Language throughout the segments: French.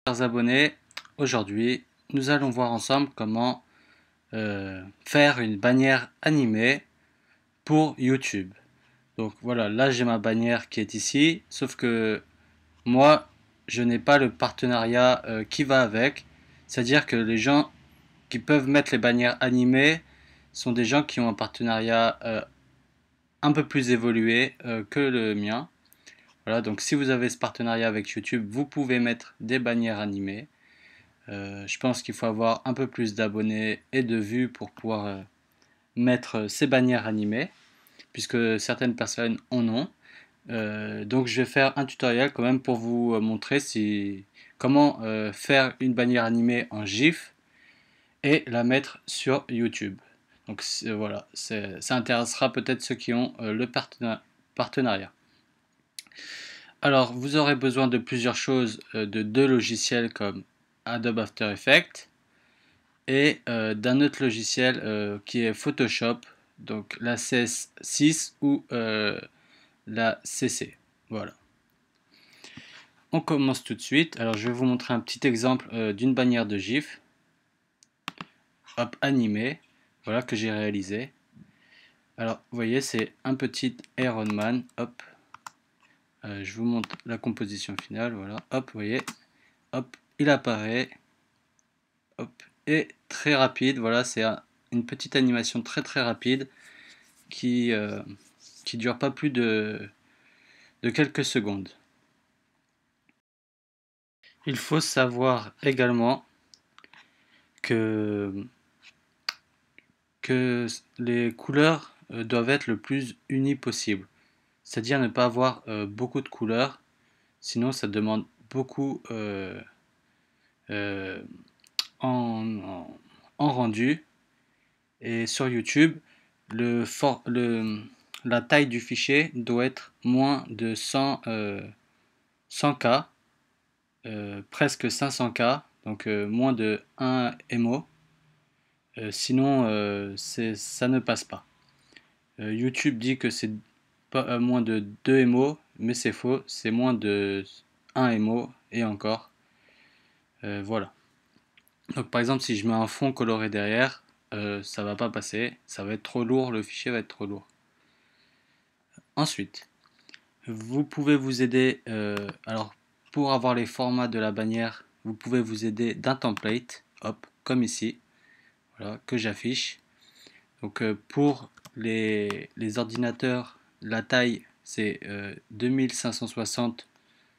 Chers abonnés, aujourd'hui nous allons voir ensemble comment faire une bannière animée pour YouTube. Donc voilà, là j'ai ma bannière qui est ici, sauf que moi je n'ai pas le partenariat qui va avec, c'est-à-dire que les gens qui peuvent mettre les bannières animées sont des gens qui ont un partenariat un peu plus évolué que le mien. Voilà, donc si vous avez ce partenariat avec YouTube, vous pouvez mettre des bannières animées. Je pense qu'il faut avoir un peu plus d'abonnés et de vues pour pouvoir mettre ces bannières animées, puisque certaines personnes en ont. Donc je vais faire un tutoriel quand même pour vous montrer comment faire une bannière animée en GIF et la mettre sur YouTube. Donc voilà, ça intéressera peut-être ceux qui ont le partenariat. Alors vous aurez besoin de plusieurs choses, de deux logiciels comme Adobe After Effects et d'un autre logiciel qui est Photoshop, donc la CS6 ou la CC. Voilà. On commence tout de suite. Alors je vais vous montrer un petit exemple d'une bannière de GIF. Hop, animé. Voilà que j'ai réalisé. Alors vous voyez, c'est un petit Iron Man. Hop. Je vous montre la composition finale. Voilà. Hop, vous voyez. Hop, il apparaît. Hop. Et très rapide. Voilà, c'est une petite animation très rapide qui dure pas plus de quelques secondes. Il faut savoir également que, que les couleurs doivent être le plus unies possible. C'est-à-dire ne pas avoir beaucoup de couleurs, sinon ça demande beaucoup euh, en rendu. Et sur YouTube, la taille du fichier doit être moins de 100K, presque 500K, donc moins de 1 MO. Sinon, ça ne passe pas. YouTube dit que c'est pas moins de 2 MO, mais c'est faux, c'est moins de 1 MO et encore. Voilà. Donc par exemple, si je mets un fond coloré derrière, ça va pas passer, ça va être trop lourd, le fichier va être trop lourd. Ensuite, vous pouvez vous aider, alors pour avoir les formats de la bannière, vous pouvez vous aider d'un template, hop, comme ici, voilà, que j'affiche. Donc pour les ordinateurs, la taille c'est 2560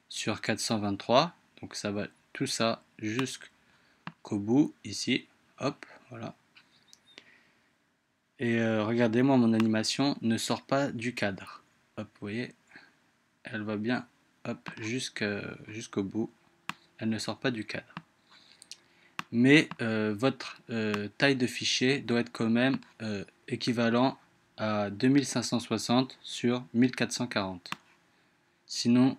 sur 423, donc ça va tout ça jusqu'au bout ici, hop, voilà. Et regardez, moi mon animation ne sort pas du cadre, hop, vous voyez, elle va bien, hop, jusqu'au bout, elle ne sort pas du cadre. Mais votre taille de fichier doit être quand même équivalent à 2560 sur 1440. Sinon,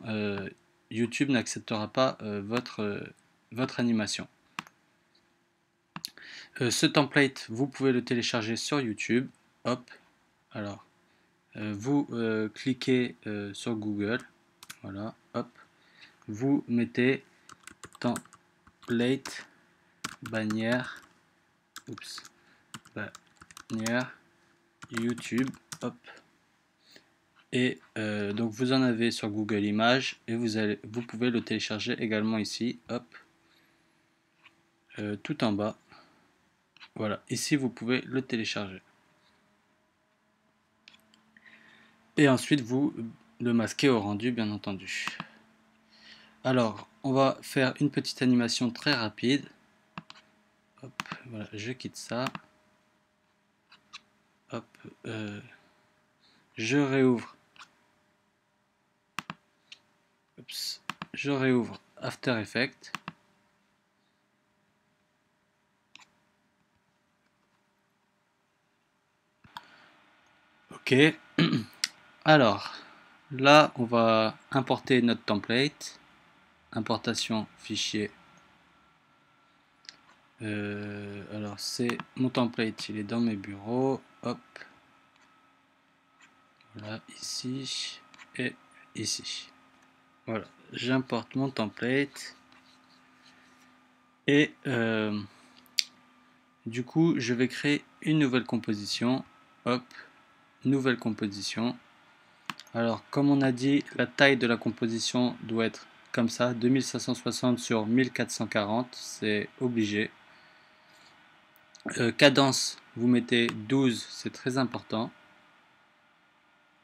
YouTube n'acceptera pas votre animation. Ce template, vous pouvez le télécharger sur YouTube. Hop, alors, vous cliquez sur Google. Voilà, hop. Vous mettez template bannière. Oups. Bannière YouTube, hop, et donc vous en avez sur Google Images et vous pouvez le télécharger également ici, hop, tout en bas, voilà, ici vous pouvez le télécharger et ensuite vous le masquez au rendu bien entendu. Alors on va faire une petite animation très rapide, hop, voilà, je quitte ça, hop, je réouvre. Oups. Je réouvre After Effects. Ok. Alors, là, on va importer notre template. Importation fichier. Alors, c'est mon template, il est dans mes bureaux. Hop. Voilà, ici et ici. Voilà, j'importe mon template. Et du coup, je vais créer une nouvelle composition. Hop, nouvelle composition. Alors, comme on a dit, la taille de la composition doit être comme ça, 2560 sur 1440, c'est obligé. Cadence, vous mettez 12, c'est très important.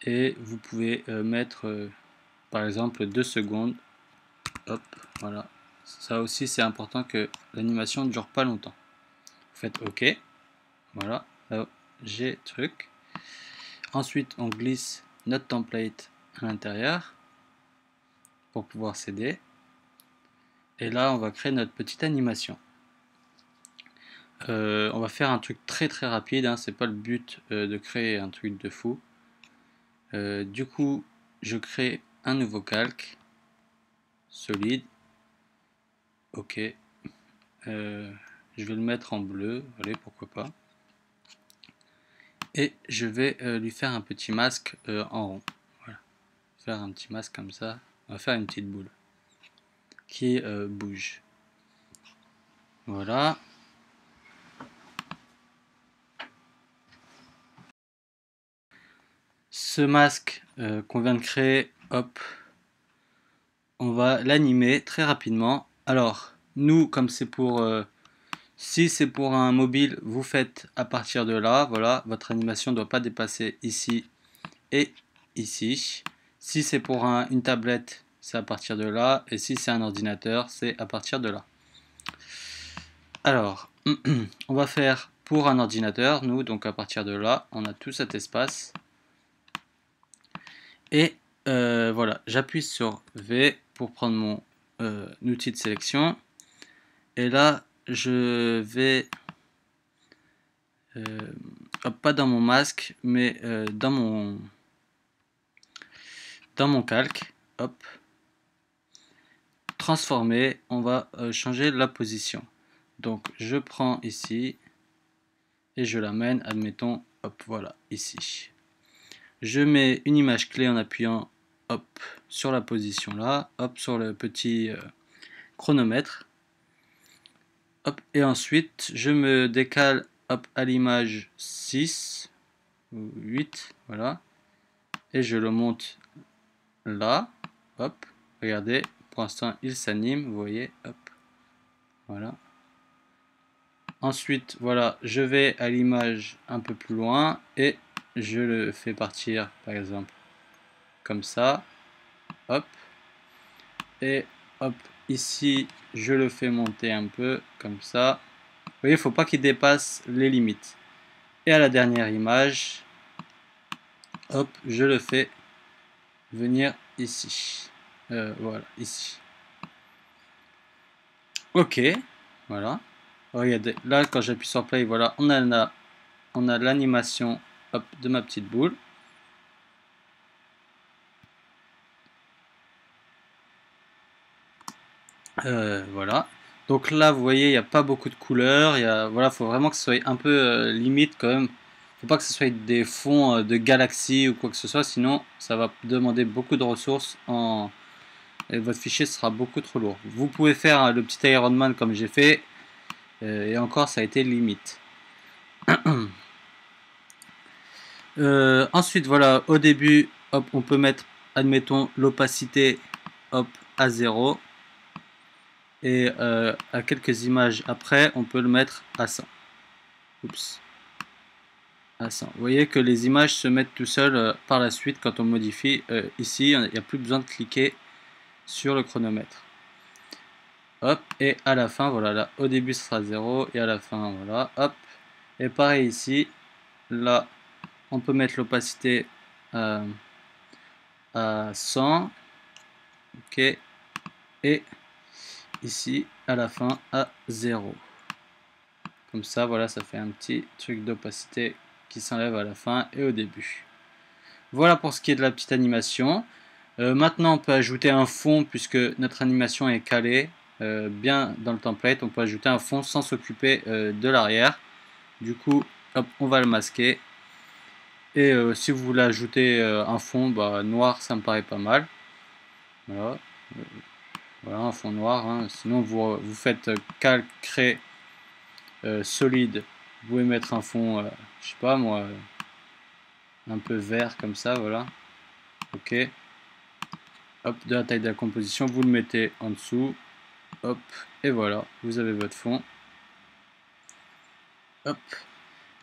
Et vous pouvez mettre, par exemple, 2 secondes. Hop, voilà. Ça aussi, c'est important que l'animation ne dure pas longtemps. Vous faites OK. Voilà. Là, j'ai truc. Ensuite, on glisse notre template à l'intérieur pour pouvoir s'aider. Et là, on va créer notre petite animation. On va faire un truc très très rapide, hein. C'est pas le but de créer un truc de fou. Du coup, je crée un nouveau calque solide. Ok. Je vais le mettre en bleu, allez, pourquoi pas. Et je vais lui faire un petit masque en rond. Voilà. Faire un petit masque comme ça. On va faire une petite boule qui bouge. Voilà. Ce masque qu'on vient de créer, hop, on va l'animer très rapidement. Alors, nous, comme c'est pour... si c'est pour un mobile, vous faites à partir de là. Voilà, votre animation ne doit pas dépasser ici et ici. Si c'est pour une tablette, c'est à partir de là. Et si c'est un ordinateur, c'est à partir de là. Alors, on va faire pour un ordinateur, nous, donc à partir de là, on a tout cet espace. Et voilà, j'appuie sur V pour prendre mon outil de sélection. Et là, je vais, pas dans mon masque, mais dans mon calque. Hop. Transformer, on va changer la position. Donc, je prends ici et je l'amène, admettons, hop, voilà, ici. Je mets une image clé en appuyant, hop, sur la position là, hop, sur le petit chronomètre. Hop, et ensuite, je me décale hop, à l'image 6 ou 8, voilà. Et je le monte là, hop, regardez, pour l'instant il s'anime, vous voyez, hop, voilà. Ensuite, voilà, je vais à l'image un peu plus loin et je le fais partir, par exemple, comme ça, hop, et hop, ici, je le fais monter un peu, comme ça. Vous voyez, il ne faut pas qu'il dépasse les limites. Et à la dernière image, hop, je le fais venir ici. Voilà, ici. Ok, voilà. Regardez, là, quand j'appuie sur play, voilà, on a l'animation de ma petite boule. Voilà. Donc là, vous voyez, il n'y a pas beaucoup de couleurs. Voilà, faut vraiment que ce soit un peu limite quand même. Faut pas que ce soit des fonds de galaxies ou quoi que ce soit, sinon ça va demander beaucoup de ressources et votre fichier sera beaucoup trop lourd. Vous pouvez faire le petit Iron Man comme j'ai fait, et encore ça a été limite. Ensuite, voilà, au début, hop, on peut mettre, admettons, l'opacité à 0. Et à quelques images après, on peut le mettre à 100. Oups. À 100. Vous voyez que les images se mettent tout seules par la suite quand on modifie. Ici, il n'y a plus besoin de cliquer sur le chronomètre. Hop, et à la fin, voilà, là, au début ce sera 0 et à la fin, voilà, hop. Et pareil ici, là, on peut mettre l'opacité à 100. Ok. Et ici, à la fin, à 0. Comme ça, voilà, ça fait un petit truc d'opacité qui s'enlève à la fin et au début. Voilà pour ce qui est de la petite animation. Maintenant, on peut ajouter un fond puisque notre animation est calée bien dans le template. On peut ajouter un fond sans s'occuper de l'arrière. Du coup, hop, on va le masquer. Et si vous voulez ajouter un fond noir, ça me paraît pas mal. Voilà. Voilà, un fond noir, hein. Sinon vous faites calque, craie, solide. Vous pouvez mettre un fond, je sais pas moi, un peu vert comme ça, voilà. Ok. Hop, de la taille de la composition, vous le mettez en dessous. Hop, et voilà, vous avez votre fond. Hop.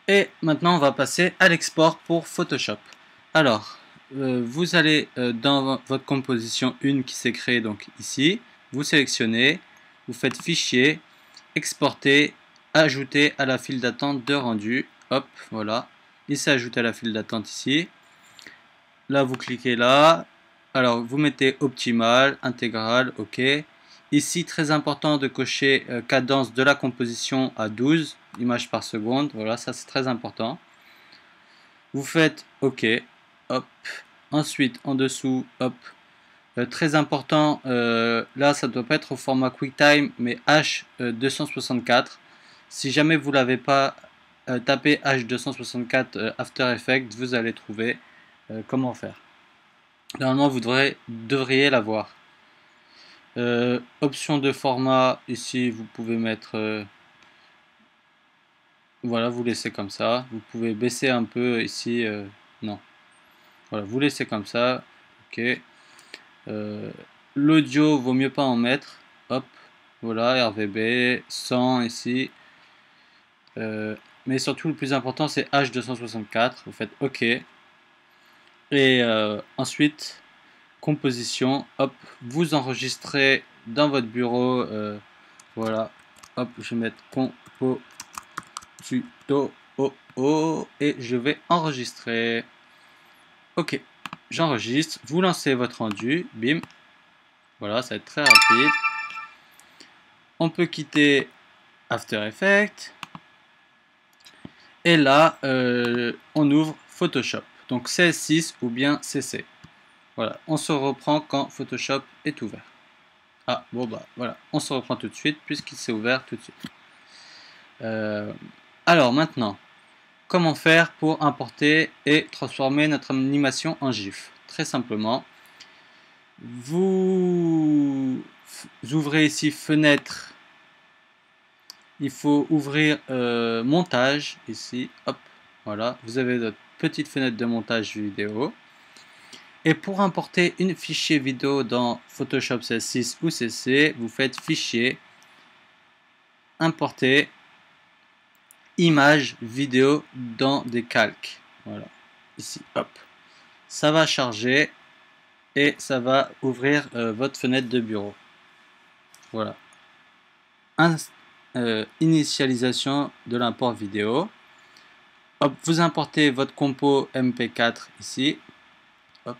Et maintenant, on va passer à l'export pour Photoshop. Alors, vous allez dans votre composition 1 qui s'est créée donc ici. Vous sélectionnez, vous faites Fichier, Exporter, Ajouter à la file d'attente de rendu. Hop, voilà. Il s'est ajouté à la file d'attente ici. Là, vous cliquez là. Alors, vous mettez Optimal, Intégral, OK. Ici, très important de cocher cadence de la composition à 12 images par seconde. Voilà, ça c'est très important. Vous faites OK. Hop. Ensuite, en dessous, hop. Très important, là ça doit pas être au format QuickTime, mais H264. Si jamais vous l'avez pas, tapé H264 After Effects, vous allez trouver comment faire. Normalement, vous devriez l'avoir. Option de format, ici vous pouvez mettre, voilà, vous laissez comme ça. Vous pouvez baisser un peu ici, non. Voilà, vous laissez comme ça. Ok. L'audio, vaut mieux pas en mettre. Hop, voilà, RVB, 100 ici. Mais surtout, le plus important, c'est H264. Vous faites OK. Et ensuite, composition. Hop, vous enregistrez dans votre bureau. Voilà. Hop, je vais mettre compo tuto et je vais enregistrer. Ok, j'enregistre. Vous lancez votre rendu. Bim. Voilà, ça va être très rapide. On peut quitter After Effects. Et là, on ouvre Photoshop. Donc CS6 ou bien CC. Voilà, on se reprend quand Photoshop est ouvert. Ah, bon bah voilà, on se reprend tout de suite puisqu'il s'est ouvert tout de suite. Alors maintenant, comment faire pour importer et transformer notre animation en GIF? Très simplement, vous ouvrez ici Fenêtre. Il faut ouvrir Montage ici. Hop, voilà, vous avez votre petite fenêtre de montage vidéo. Et pour importer une fichier vidéo dans Photoshop CS6 ou CC, vous faites Fichier, Importer, Image, Vidéo dans des calques. Voilà, ici, hop. Ça va charger et ça va ouvrir votre fenêtre de bureau. Voilà. Initialisation de l'import vidéo. Hop, vous importez votre compo MP4 ici. Hop,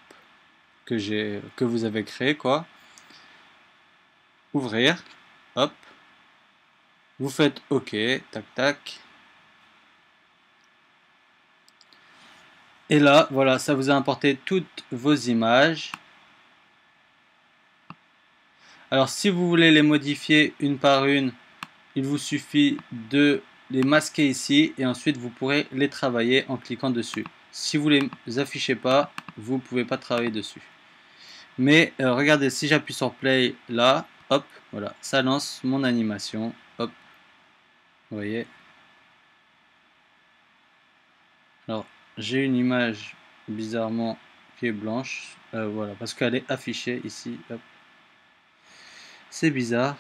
que vous avez créé quoi. Ouvrir. Hop. Vous faites OK, tac tac. Et là, voilà, ça vous a importé toutes vos images. Alors, si vous voulez les modifier une par une, il vous suffit de les masquer ici et ensuite vous pourrez les travailler en cliquant dessus. Si vous ne les affichez pas, vous ne pouvez pas travailler dessus. Mais regardez, si j'appuie sur play là, hop, voilà, ça lance mon animation. Hop, vous voyez. Alors, j'ai une image bizarrement qui est blanche. Voilà, parce qu'elle est affichée ici. C'est bizarre.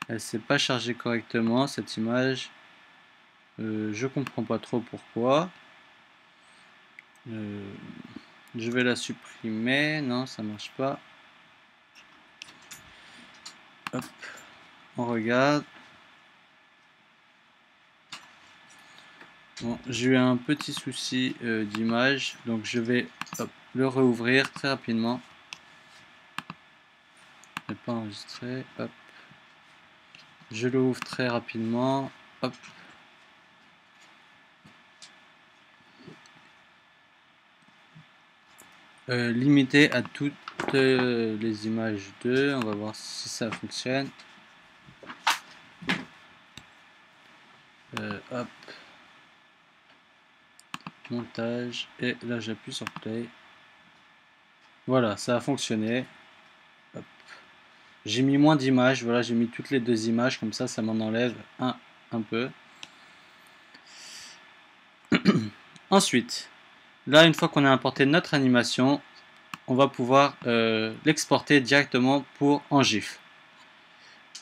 Elle s'est pas chargée correctement cette image. Je comprends pas trop pourquoi. Je vais la supprimer. Non, ça marche pas. Hop, on regarde. Bon, j'ai eu un petit souci d'image, donc je vais le rouvrir très rapidement. Je n'ai pas enregistré. Hop. Je l'ouvre très rapidement. Hop. Limité à toutes les images 2. On va voir si ça fonctionne. Hop. Montage. Et là j'appuie sur play. Voilà, ça a fonctionné. Hop. J'ai mis moins d'images, voilà, j'ai mis toutes les 2 images, comme ça m'en enlève un peu. Ensuite, là, une fois qu'on a importé notre animation, on va pouvoir l'exporter directement en GIF.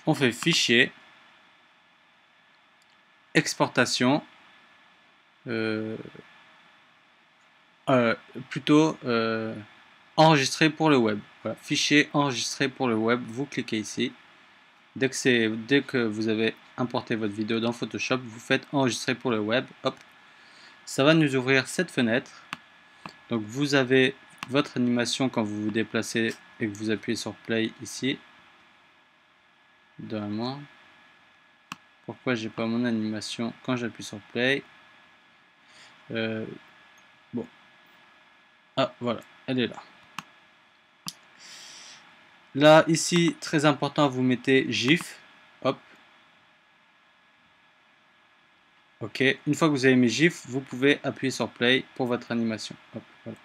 On fait Fichier, Exportation, plutôt enregistrer pour le web. Voilà, Fichier enregistré pour le web, vous cliquez ici. Dès que vous avez importé votre vidéo dans Photoshop, vous faites enregistrer pour le web. Hop, ça va nous ouvrir cette fenêtre. Donc vous avez votre animation quand vous vous déplacez et que vous appuyez sur Play ici. Normalement, pourquoi j'ai pas mon animation quand j'appuie sur Play? Bon, ah voilà, elle est là. Là, ici, très important, vous mettez GIF. Hop. Ok. Une fois que vous avez mis GIF, vous pouvez appuyer sur Play pour votre animation. Hop, voilà.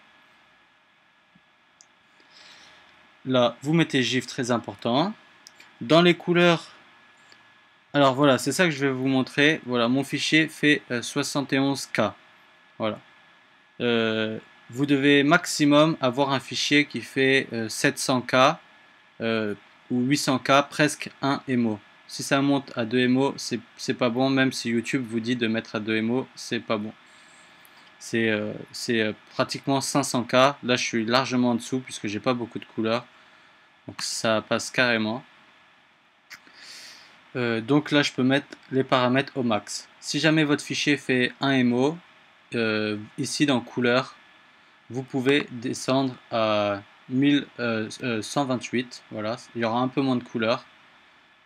Là, vous mettez GIF, très important. Dans les couleurs, alors voilà, c'est ça que je vais vous montrer. Voilà, mon fichier fait 71K. Voilà. Vous devez maximum avoir un fichier qui fait 700K ou 800K, presque 1 MO. Si ça monte à 2 MO, c'est pas bon, même si YouTube vous dit de mettre à 2 MO, c'est pas bon. C'est pratiquement 500K. Là, je suis largement en dessous puisque j'ai pas beaucoup de couleurs. Donc ça passe carrément. Donc là, je peux mettre les paramètres au max. Si jamais votre fichier fait 1 MO, ici dans couleur, vous pouvez descendre à 1128. Voilà, il y aura un peu moins de couleurs.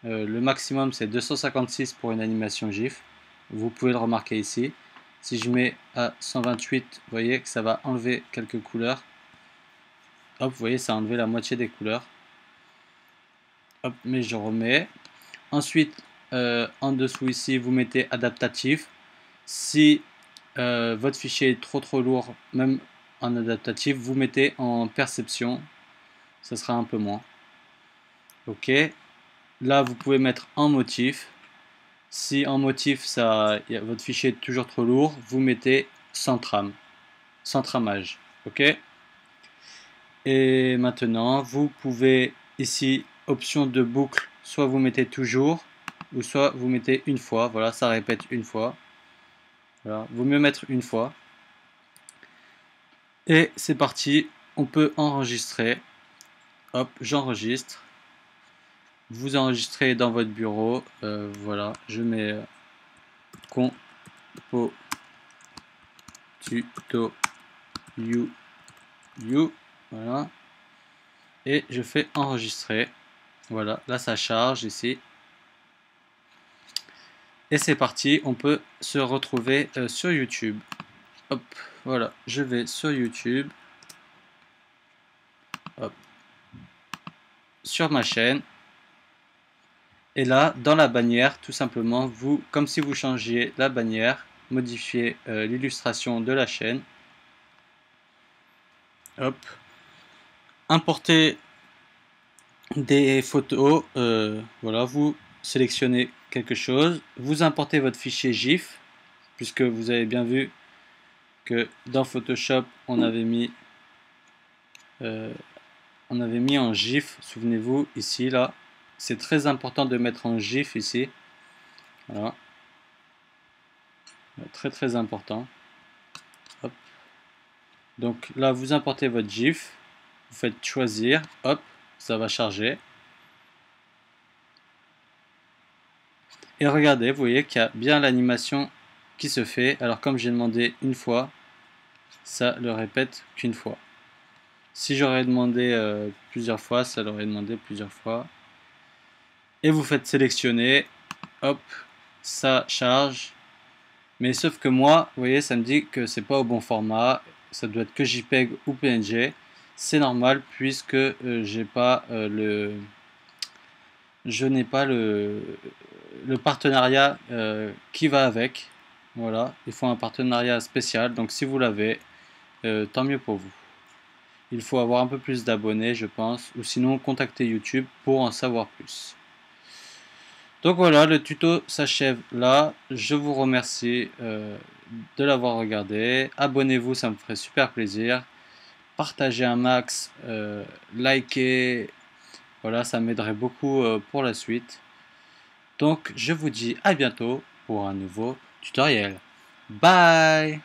Le maximum c'est 256 pour une animation GIF. Vous pouvez le remarquer ici. Si je mets à 128, vous voyez que ça va enlever quelques couleurs. Hop, vous voyez, ça a enlevé la moitié des couleurs. Hop, mais je remets. Ensuite, en dessous ici, vous mettez adaptatif. Si votre fichier est trop lourd, même en adaptatif, vous mettez en perception. Ça sera un peu moins. Ok. Là, vous pouvez mettre en motif. Si en motif, votre fichier est toujours trop lourd, vous mettez sans trame, sans tramage. Ok. Et maintenant, vous pouvez ici, option de boucle, soit vous mettez toujours, ou soit vous mettez une fois. Voilà, ça répète une fois. Voilà, vaut mieux mettre une fois. Et c'est parti, on peut enregistrer. Hop, j'enregistre. Vous enregistrez dans votre bureau. Voilà, je mets compo tuto you. Voilà. Et je fais enregistrer. Voilà, là ça charge ici. Et c'est parti, on peut se retrouver sur YouTube. Hop, voilà, je vais sur YouTube. Hop. Sur ma chaîne. Et là, dans la bannière, tout simplement, comme si vous changiez la bannière, modifiez l'illustration de la chaîne. Hop. Importez des photos. Voilà, vous sélectionnez quelque chose. Vous importez votre fichier GIF, puisque vous avez bien vu que dans Photoshop, on avait mis en GIF. Souvenez-vous, ici, là. C'est très important de mettre en GIF ici. Voilà. Très important. Hop. Donc là, vous importez votre GIF. Vous faites choisir. Hop, ça va charger. Et regardez, vous voyez qu'il y a bien l'animation qui se fait. Alors comme j'ai demandé une fois, ça le répète qu'une fois. Si j'aurais demandé plusieurs fois, ça l'aurait demandé plusieurs fois. Et vous faites sélectionner. Hop, ça charge. Mais sauf que moi, vous voyez, ça me dit que c'est pas au bon format. Ça doit être que JPEG ou PNG. C'est normal puisque j'ai pas je n'ai pas le partenariat qui va avec. Voilà, il faut un partenariat spécial. Donc si vous l'avez, tant mieux pour vous. il faut avoir un peu plus d'abonnés, je pense, ou sinon contacter YouTube pour en savoir plus. Donc voilà, le tuto s'achève là. Je vous remercie de l'avoir regardé. Abonnez-vous, ça me ferait super plaisir. Partagez un max, likez, voilà, ça m'aiderait beaucoup pour la suite. Donc je vous dis à bientôt pour un nouveau tutoriel. Bye!